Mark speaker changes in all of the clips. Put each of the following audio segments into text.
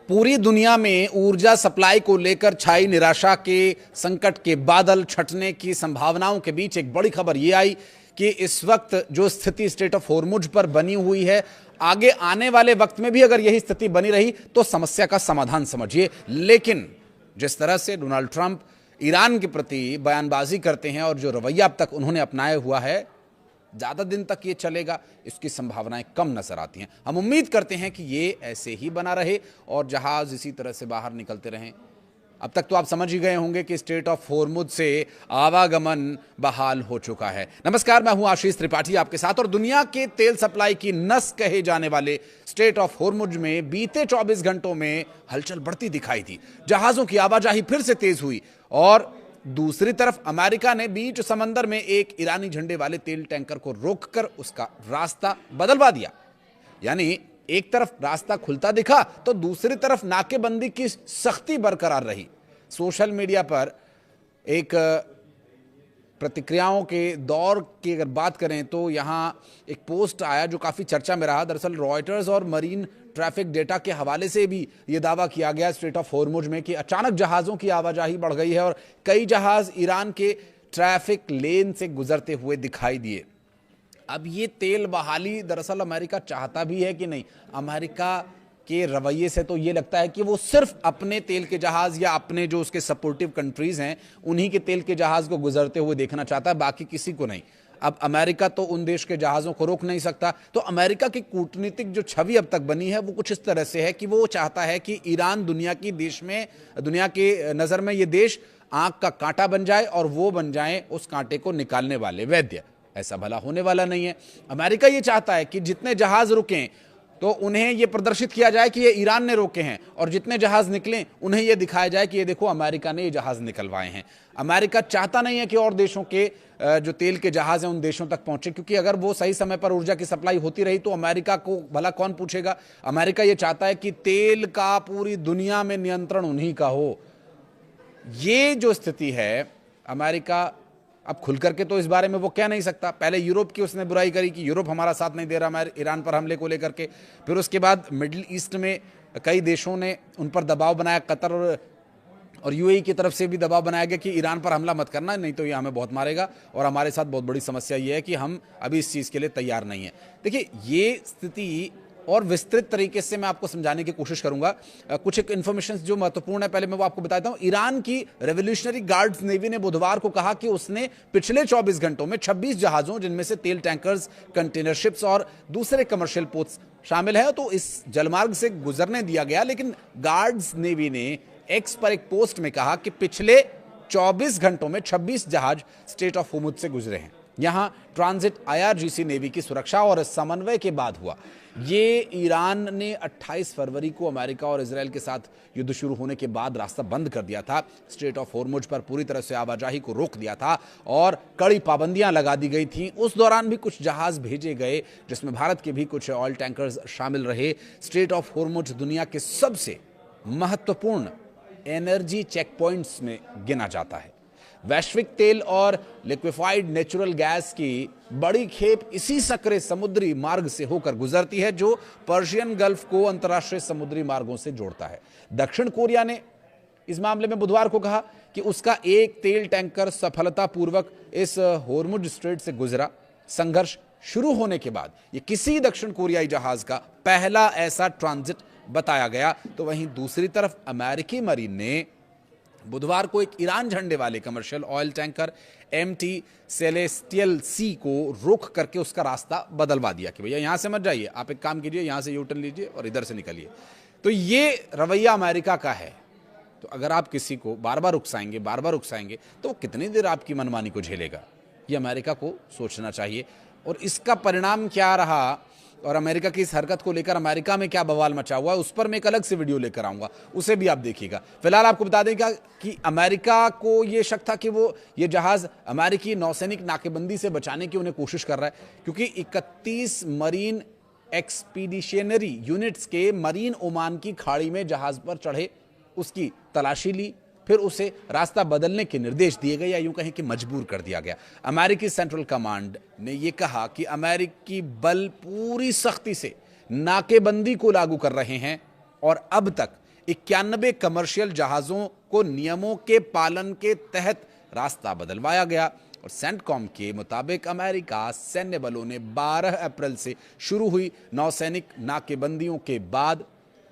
Speaker 1: पूरी दुनिया में ऊर्जा सप्लाई को लेकर छाई निराशा के संकट के बादल छटने की संभावनाओं के बीच एक बड़ी खबर यह आई कि इस वक्त जो स्थिति स्ट्रेट ऑफ हॉर्मुज पर बनी हुई है, आगे आने वाले वक्त में भी अगर यही स्थिति बनी रही तो समस्या का समाधान समझिए। लेकिन जिस तरह से डोनाल्ड ट्रंप ईरान के प्रति बयानबाजी करते हैं और जो रवैया अब तक उन्होंने अपनाया हुआ है, ज़्यादा दिन तक ये चलेगा इसकी संभावनाएं कम नजर आती हैं। हम उम्मीद करते हैं कि ये ऐसे ही बना रहे और जहाज इसी तरह से बाहर निकलते रहें। अब तक तो आप समझ ही गए होंगे कि स्ट्रेट ऑफ हॉर्मुज से आवागमन बहाल हो चुका है। नमस्कार, मैं हूं आशीष त्रिपाठी आपके साथ और दुनिया के तेल सप्लाई की नस कहे जाने वाले स्ट्रेट ऑफ हॉर्मुज में बीते 24 घंटों में हलचल बढ़ती दिखाई दी। जहाजों की आवाजाही फिर से तेज हुई और दूसरी तरफ अमेरिका ने बीच समंदर में एक ईरानी झंडे वाले तेल टैंकर को रोककर उसका रास्ता बदलवा दिया। यानी एक तरफ रास्ता खुलता दिखा तो दूसरी तरफ नाकेबंदी की सख्ती बरकरार रही। सोशल मीडिया पर एक प्रतिक्रियाओं के दौर की अगर बात करें तो यहां एक पोस्ट आया जो काफी चर्चा में रहा। दरअसल रॉयटर्स और मरीन ट्रैफिक डेटा के हवाले से भी यह दावा किया गया स्ट्रेट ऑफ हॉर्मुज में कि अचानक जहाजों की आवाजाही बढ़ गई है और कई जहाज ईरान के ट्रैफिक लेन से गुजरते हुए दिखाई दिए। अब ये तेल बहाली दरअसल अमेरिका चाहता भी है कि नहीं? अमेरिका के रवैये से तो ये लगता है कि वो सिर्फ अपने तेल के जहाज या अपने जो उसके सपोर्टिव कंट्रीज हैं उन्हीं के तेल के जहाज को गुजरते हुए देखना चाहता है, बाकी किसी को नहीं। अब अमेरिका तो उन देश के जहाज़ों को रोक नहीं सकता। तो अमेरिका की कूटनीतिक जो छवि अब तक बनी है वो कुछ इस तरह से है कि वो चाहता है कि ईरान दुनिया के नज़र में ये देश आंख का कांटा बन जाए और वो बन जाए उस कांटे को निकालने वाले वैद्य। ऐसा भला होने वाला नहीं है। अमेरिका ये चाहता है कि जितने जहाज रुकें तो उन्हें यह प्रदर्शित किया जाए कि ये ईरान ने रोके हैं और जितने जहाज निकलें उन्हें यह दिखाया जाए कि ये देखो अमेरिका ने ये जहाज निकलवाए हैं। अमेरिका चाहता नहीं है कि और देशों के जो तेल के जहाज हैं उन देशों तक पहुंचे, क्योंकि अगर वो सही समय पर ऊर्जा की सप्लाई होती रही तो अमेरिका को भला कौन पूछेगा। अमेरिका ये चाहता है कि तेल का पूरी दुनिया में नियंत्रण उन्हीं का हो। ये जो स्थिति है, अमेरिका अब खुल करके तो इस बारे में वो कह नहीं सकता। पहले यूरोप की उसने बुराई करी कि यूरोप हमारा साथ नहीं दे रहा हमारे ईरान पर हमले को लेकर के। फिर उसके बाद मिडिल ईस्ट में कई देशों ने उन पर दबाव बनाया। कतर और यूएई की तरफ से भी दबाव बनाया गया कि ईरान पर हमला मत करना, नहीं तो ये हमें बहुत मारेगा और हमारे साथ बहुत बड़ी समस्या ये है कि हम अभी इस चीज़ के लिए तैयार नहीं है। देखिए, ये स्थिति और विस्तृत तरीके से मैं आपको समझाने की कोशिश करूंगा। कुछ एक इन्फॉर्मेशन जो महत्वपूर्ण है पहले मैं वो आपको बताता हूं। ईरान की रेवोल्यूशनरी गार्ड्स नेवी ने बुधवार को कहा कि उसने पिछले 24 घंटों में 26 जहाजों, जिनमें से तेल टैंकर्स, कंटेनर शिप्स और दूसरे कमर्शियल पोर्ट्स शामिल है, तो इस जलमार्ग से गुजरने दिया गया। लेकिन गार्ड्स नेवी ने एक्स पर एक पोस्ट में कहा कि पिछले 24 घंटों में 26 जहाज स्ट्रेट ऑफ हॉर्मुज से गुजरे हैं। यहां ट्रांजिट आईआरजीसी नेवी की सुरक्षा और समन्वय के बाद हुआ। ये ईरान ने 28 फरवरी को अमेरिका और इजराइल के साथ युद्ध शुरू होने के बाद रास्ता बंद कर दिया था। स्ट्रेट ऑफ हॉर्मुज पर पूरी तरह से आवाजाही को रोक दिया था और कड़ी पाबंदियां लगा दी गई थीं। उस दौरान भी कुछ जहाज भेजे गए जिसमें भारत के भी कुछ ऑयल टैंकर्स शामिल रहे। स्ट्रेट ऑफ हॉर्मुज दुनिया के सबसे महत्वपूर्ण एनर्जी चेक पॉइंट्स में गिना जाता है। वैश्विक तेल और लिक्विफाइड नेचुरल गैस की बड़ी खेप इसी सकरे समुद्री मार्ग से होकर गुजरती है जो पर्शियन गल्फ को अंतर्राष्ट्रीय समुद्री मार्गों से जोड़ता है। दक्षिण कोरिया ने इस मामले में बुधवार को कहा कि उसका एक तेल टैंकर सफलतापूर्वक इस हॉर्मुज स्ट्रेट से गुजरा। संघर्ष शुरू होने के बाद यह किसी दक्षिण कोरियाई जहाज का पहला ऐसा ट्रांजिट बताया गया। तो वहीं दूसरी तरफ अमेरिकी मरीन ने बुधवार को एक ईरान झंडे वाले commercial oil tanker MT celestial sea को रोक करके उसका रास्ता बदलवा दिया कि भैया यहां से मत जाइए, आप एक काम कीजिए, यहां से यूटर्न लीजिए और इधर से निकलिए। तो ये रवैया अमेरिका का है। तो अगर आप किसी को बार बार उकसाएंगे तो वो कितनी देर आपकी मनमानी को झेलेगा? ये अमेरिका को सोचना चाहिए। और इसका परिणाम क्या रहा और अमेरिका की इस हरकत को लेकर अमेरिका में क्या बवाल मचा हुआ है, उस पर मैं एक अलग से वीडियो लेकर आऊंगा, उसे भी आप देखिएगा। फिलहाल आपको बता दें कि अमेरिका को यह शक था कि वो ये जहाज अमेरिकी नौसैनिक नाकेबंदी से बचाने की उन्हें कोशिश कर रहा है, क्योंकि 31 मरीन एक्सपीडिशनरी यूनिट्स के मरीन ओमान की खाड़ी में जहाज पर चढ़े, उसकी तलाशी ली, फिर उसे रास्ता बदलने के निर्देश दिए गए या यूं कहें कि मजबूर कर दिया गया। अमेरिकी सेंट्रल कमांड ने यह कहा कि अमेरिकी बल पूरी सख्ती से नाकेबंदी को लागू कर रहे हैं और अब तक 91 कमर्शियल जहाजों को नियमों के पालन के तहत रास्ता बदलवाया गया। और सेंटकॉम के मुताबिक अमेरिका सैन्य बलों ने 12 अप्रैल से शुरू हुई नौसैनिक नाकेबंदियों के बाद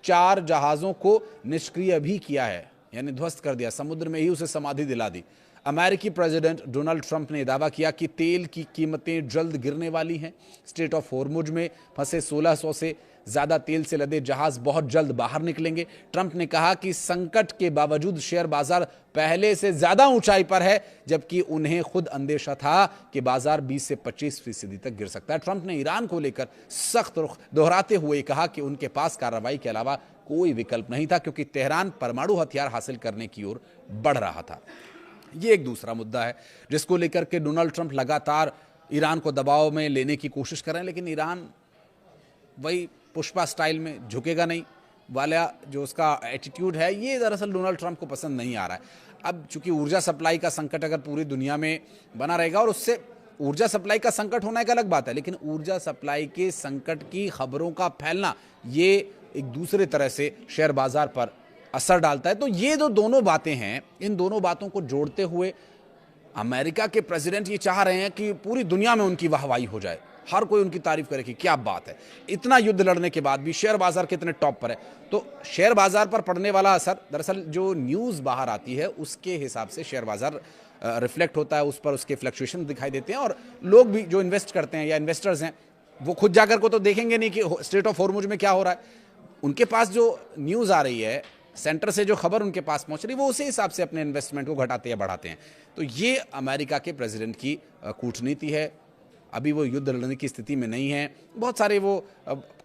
Speaker 1: 4 जहाजों को निष्क्रिय भी किया है, यानी ध्वस्त कर दिया, समुद्र में ही उसे समाधि दिला दी। अमेरिकी प्रेसिडेंट डोनाल्ड ट्रंप ने दावा किया कि तेल की कीमतें जल्द गिरने वाली हैं। स्ट्रेट ऑफ हॉर्मुज में फंसे 1600 से ज्यादा तेल से लदे जहाज बहुत जल्द बाहर निकलेंगे। ट्रंप ने कहा कि संकट के बावजूद शेयर बाजार पहले से ज्यादा ऊंचाई पर है, जबकि उन्हें खुद अंदेशा था कि बाजार 20 से 25% तक गिर सकता है। ट्रंप ने ईरान को लेकर सख्त रुख दोहराते हुए कहा कि उनके पास कार्रवाई के अलावा कोई विकल्प नहीं था, क्योंकि तेहरान परमाणु हथियार हासिल करने की ओर बढ़ रहा था। ये एक दूसरा मुद्दा है जिसको लेकर के डोनाल्ड ट्रंप लगातार ईरान को दबाव में लेने की कोशिश कर रहे हैं, लेकिन ईरान वही पुष्पा स्टाइल में झुकेगा नहीं वाला जो उसका एटीट्यूड है, ये दरअसल डोनाल्ड ट्रंप को पसंद नहीं आ रहा है। अब चूंकि ऊर्जा सप्लाई का संकट अगर पूरी दुनिया में बना रहेगा, और उससे ऊर्जा सप्लाई का संकट होना एक अलग बात है, लेकिन ऊर्जा सप्लाई के संकट की खबरों का फैलना ये एक दूसरे तरह से शेयर बाजार पर असर डालता है। तो ये जो दोनों बातें हैं, इन दोनों बातों को जोड़ते हुए अमेरिका के प्रेसिडेंट ये चाह रहे हैं कि पूरी दुनिया में उनकी वाहवाही हो जाए, हर कोई उनकी तारीफ करे कि क्या बात है, इतना युद्ध लड़ने के बाद भी शेयर बाजार कितने टॉप पर है। तो शेयर बाजार पर पड़ने वाला असर, दरअसल जो न्यूज़ बाहर आती है उसके हिसाब से शेयर बाजार रिफ्लेक्ट होता है, उस पर उसके फ्लक्चुएशन दिखाई देते हैं। और लोग भी जो इन्वेस्ट करते हैं या इन्वेस्टर्स हैं, वो खुद जाकर को तो देखेंगे नहीं कि स्ट्रेट ऑफ हॉर्मुज में क्या हो रहा है। उनके पास जो न्यूज़ आ रही है, सेंटर से जो खबर उनके पास पहुंच रही है, वो उसी हिसाब से अपने इन्वेस्टमेंट को घटाते या बढ़ाते हैं। तो ये अमेरिका के प्रेसिडेंट की कूटनीति है। अभी वो युद्ध लड़ने की स्थिति में नहीं है। बहुत सारे वो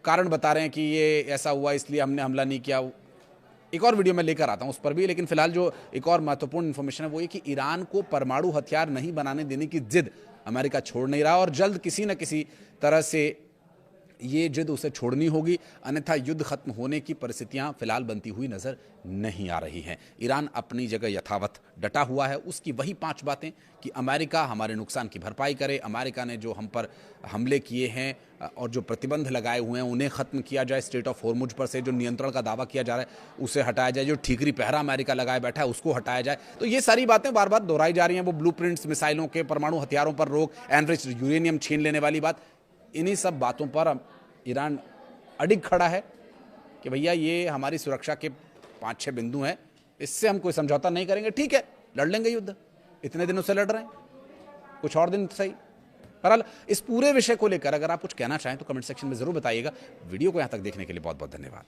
Speaker 1: कारण बता रहे हैं कि ये ऐसा हुआ इसलिए हमने हमला नहीं किया। एक और वीडियो में लेकर आता हूं उस पर भी, लेकिन फिलहाल जो एक और महत्वपूर्ण इंफॉर्मेशन है वो ये कि ईरान को परमाणु हथियार नहीं बनाने देने की जिद अमेरिका छोड़ नहीं रहा, और जल्द किसी न किसी तरह से ये जिद उसे छोड़नी होगी, अन्यथा युद्ध खत्म होने की परिस्थितियां फिलहाल बनती हुई नजर नहीं आ रही हैं। ईरान अपनी जगह यथावत डटा हुआ है। उसकी वही 5 बातें कि अमेरिका हमारे नुकसान की भरपाई करे, अमेरिका ने जो हम पर हमले किए हैं और जो प्रतिबंध लगाए हुए हैं उन्हें खत्म किया जाए, स्ट्रेट ऑफ हॉर्मुज पर से जो नियंत्रण का दावा किया जा रहा है उसे हटाया जाए, जो ठीकरी पहरा अमेरिका लगाए बैठा है उसको हटाया जाए। तो ये सारी बातें बार बार दोहराई जा रही हैं। वो ब्लूप्रिंट्स, मिसाइलों के, परमाणु हथियारों पर रोक, एनरिच्ड यूरेनियम छीन लेने वाली बात, इन्हीं सब बातों पर ईरान अडिग खड़ा है कि भैया ये हमारी सुरक्षा के 5-6 बिंदु हैं, इससे हम कोई समझौता नहीं करेंगे। ठीक है, लड़ लेंगे युद्ध, इतने दिनों से लड़ रहे हैं, कुछ और दिन सही। बहरहाल इस पूरे विषय को लेकर अगर आप कुछ कहना चाहें तो कमेंट सेक्शन में जरूर बताइएगा। वीडियो को यहां तक देखने के लिए बहुत बहुत धन्यवाद।